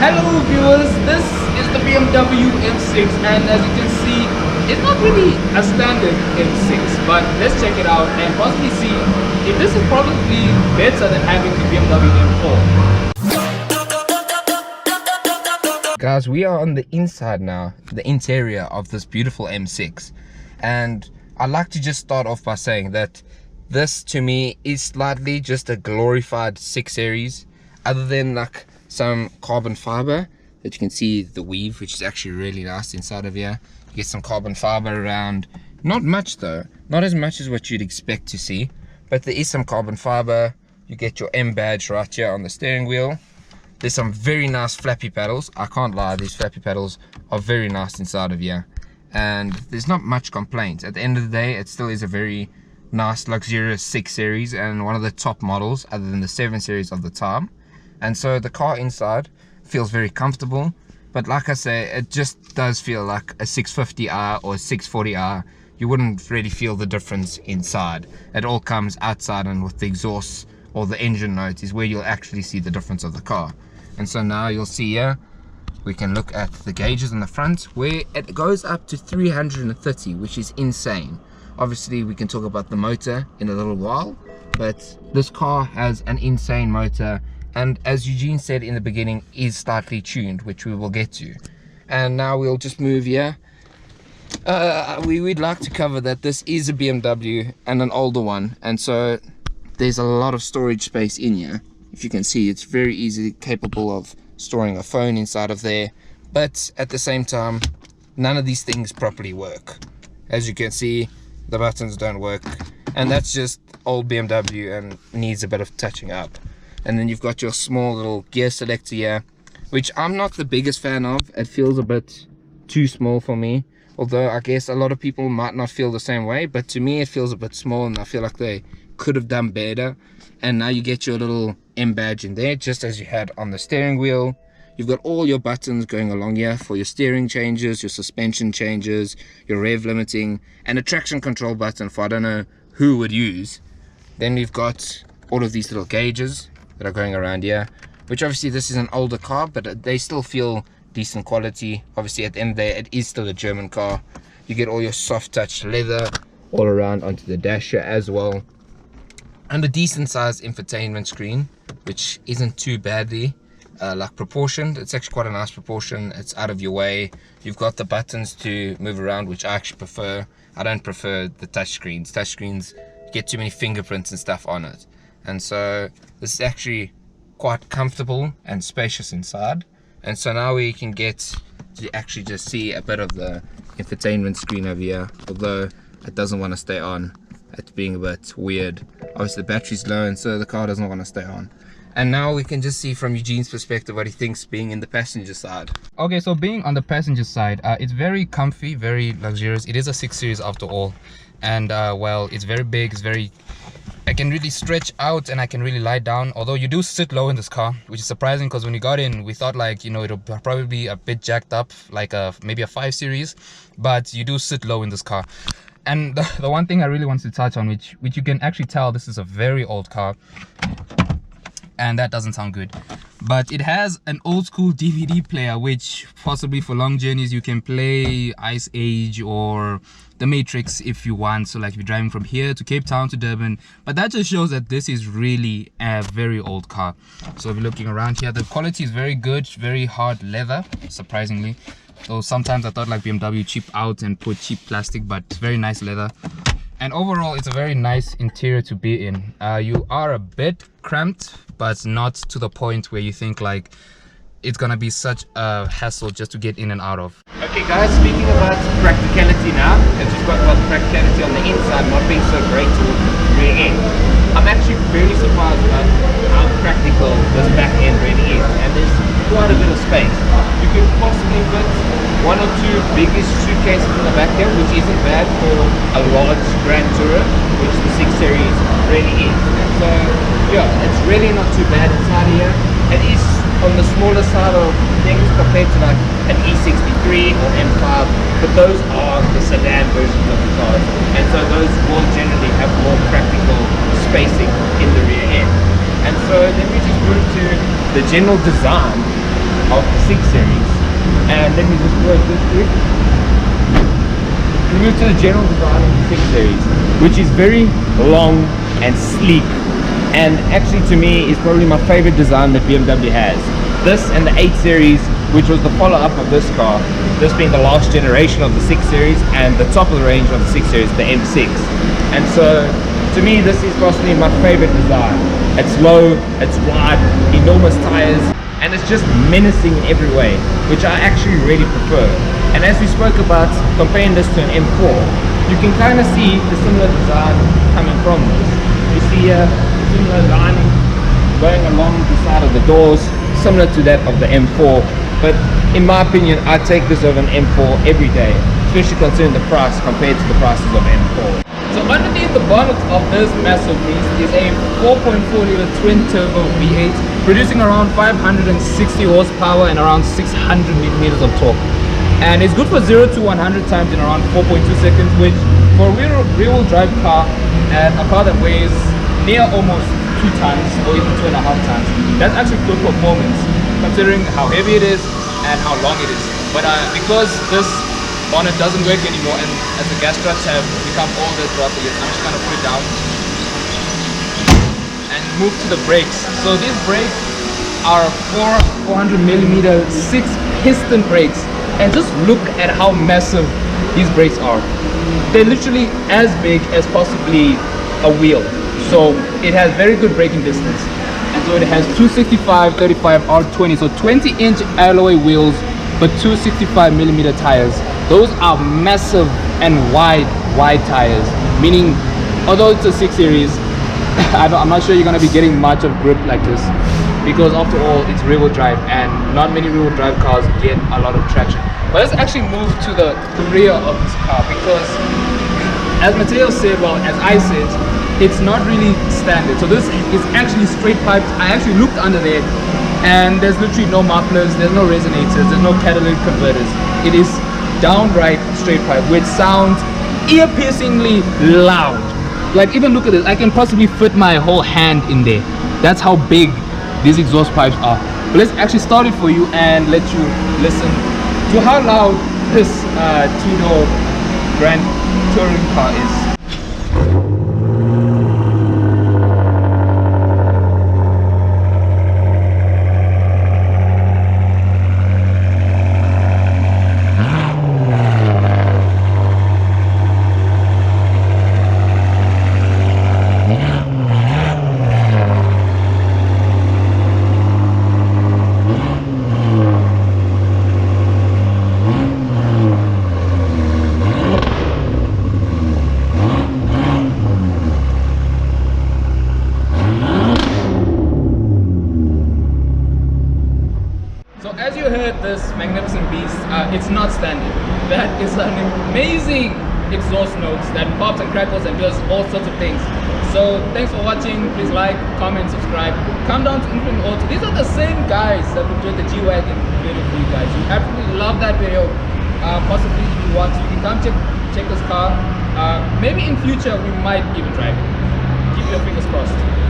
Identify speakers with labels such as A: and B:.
A: Hello viewers, this is the BMW M6 and as you can see, it's not really a standard M6, but let's check it out and possibly see if this is probably better than having the BMW M4. Guys, we are on the inside now, the interior of this beautiful M6, and I'd like to just start off by saying that this to me is slightly just a glorified 6 Series, other than like some carbon fiber that you can see the weave, which is actually really nice inside of here. You get some carbon fiber around, not much though, not as much as what you'd expect to see, but there is some carbon fiber. You get your M badge right here on the steering wheel. There's some very nice flappy pedals. I can't lie, these flappy pedals are very nice inside of here, and there's not much complaint. At the end of the day, it still is a very nice luxurious 6 Series and one of the top models other than the 7 Series of the time. And so the car inside feels very comfortable, but like I say, it just does feel like a 650i or a 640i. You wouldn't really feel the difference inside. It all comes outside, and with the exhaust or the engine note is where you'll actually see the difference of the car. And so now you'll see here, we can look at the gauges in the front where it goes up to 330, which is insane. Obviously we can talk about the motor in a little while, but this car has an insane motor, and as Eugene said in the beginning, is slightly tuned, which we will get to. And now we'll just move here. We'd like to cover that this is a BMW and an older one, and so there's a lot of storage space in here. If you can see, it's very easily capable of storing a phone inside of there, but at the same time, none of these things properly work. As you can see, the buttons don't work, and that's just old BMW and needs a bit of touching up. And then you've got your small little gear selector here, which I'm not the biggest fan of. It feels a bit too small for me, although I guess a lot of people might not feel the same way, but to me it feels a bit small, and I feel like they could have done better. And now you get your little M badge in there, just as you had on the steering wheel. You've got all your buttons going along here for your steering changes, your suspension changes, your rev limiting, and a traction control button for I don't know who would use. Then you've got all of these little gauges that are going around here, which obviously this is an older car, but they still feel decent quality. Obviously at the end of the day, it is still a German car. You get all your soft touch leather all around onto the dash here as well, and a decent sized infotainment screen, which isn't too badly like proportioned. It's actually quite a nice proportion. It's out of your way. You've got the buttons to move around, which I actually prefer. I don't prefer the touch screens. Touch screens get too many fingerprints and stuff on it, and so this is actually quite comfortable and spacious inside. And so now we can get to actually just see a bit of the infotainment screen over here, although it doesn't want to stay on. It's being a bit weird. Obviously the battery's low, and so the car doesn't want to stay on. And now we can just see from Eugene's perspective what he thinks being in the passenger side.
B: Okay, so being on the passenger side, it's very comfy, very luxurious. It is a 6 Series after all, and well, it's very big. It's very, I can really stretch out and I can really lie down, although you do sit low in this car, which is surprising because when we got in we thought, like, you know, it'll probably be a bit jacked up like maybe a 5 Series, but you do sit low in this car. And the one thing I really wanted to touch on, which you can actually tell this is a very old car, and that doesn't sound good, but it has an old school DVD player, which possibly for long journeys you can play Ice Age or The Matrix if you want. So like if you're driving from here to Cape Town to Durban, but that just shows that this is really a very old car. So if you're looking around here, the quality is very good, very hard leather, surprisingly. So sometimes I thought like BMW cheap out and put cheap plastic, but it's very nice leather. And overall, it's a very nice interior to be in. You are a bit cramped, but not to the point where you think like it's gonna be such a hassle just to get in and out of.
A: Okay guys, speaking about practicality now, as we've got about practicality on the inside not being so great towards the rear end, I'm actually very surprised about how practical this back end really is, and there's quite a bit of space. You could possibly fit 1 or 2 biggest suitcases in the back here, which isn't bad for a large Grand Tourer, which the 6 Series really is. And so yeah, it's really not too bad inside here. It is on the smaller side of things compared to like an E63 or M5, but those are the sedan versions of the cars, and so those will generally have more practical spacing in the rear end. And so then we just move to the general design of the 6 Series. And let me just work this quick. We move to the general design of the 6 Series, which is very long and sleek, and actually to me is probably my favorite design that BMW has. This and the 8 Series, which was the follow-up of this car, this being the last generation of the 6 Series and the top of the range of the 6 Series, the M6. And so to me this is possibly my favorite design. It's low, it's wide, enormous tires, and it's just menacing in every way, which I actually really prefer. And as we spoke about comparing this to an M4, you can kind of see the similar design coming from this. You see a similar lining going along the side of the doors, similar to that of the M4. But in my opinion, I take this over an M4 every day, especially considering the price compared to the prices of M4. So underneath the bonnet of this massive beast is a 4.4 liter twin turbo V8 producing around 560 horsepower and around 600 newton-meters of torque. And it's good for 0 to 100 times in around 4.2 seconds, which for a rear-wheel drive car and a car that weighs near almost 2 tons or even 2.5 tons, that's actually good performance considering how heavy it is and how long it is. But because this bonnet doesn't work anymore and as the gas struts have become older throughout the years, I'm just going to put it down and move to the brakes. So these brakes are 400mm 6-piston brakes, and just look at how massive these brakes are. They're literally as big as possibly a wheel, so it has very good braking distance. And so it has 265 35 R20, so 20-inch alloy wheels but 265mm tires. Those are massive and wide tires, meaning although it's a 6 Series, I'm not sure you're going to be getting much of grip like this, because after all it's rear-wheel drive and not many rear-wheel drive cars get a lot of traction. But let's actually move to the rear of this car, because as Matteo said, well, as I said, it's not really standard. So this is actually straight piped. I actually looked under there and there's literally no mufflers, there's no resonators, there's no catalytic converters. It is downright straight pipe, which sounds ear-piercingly loud. Like, even look at this, I can possibly fit my whole hand in there. That's how big these exhaust pipes are. But let's actually start it for you and let you listen to how loud this two-door Grand Touring car is. So as you heard this magnificent beast, it's not standard. That is an amazing exhaust notes that pops and crackles and does all sorts of things. So thanks for watching. Please like, comment, subscribe. Come down to Infinite Auto. These are the same guys that enjoyed the G-Wagon video for you guys. You absolutely love that video. Possibly if you want to, you can come check this car. Maybe in future we might even drive it. Keep your fingers crossed.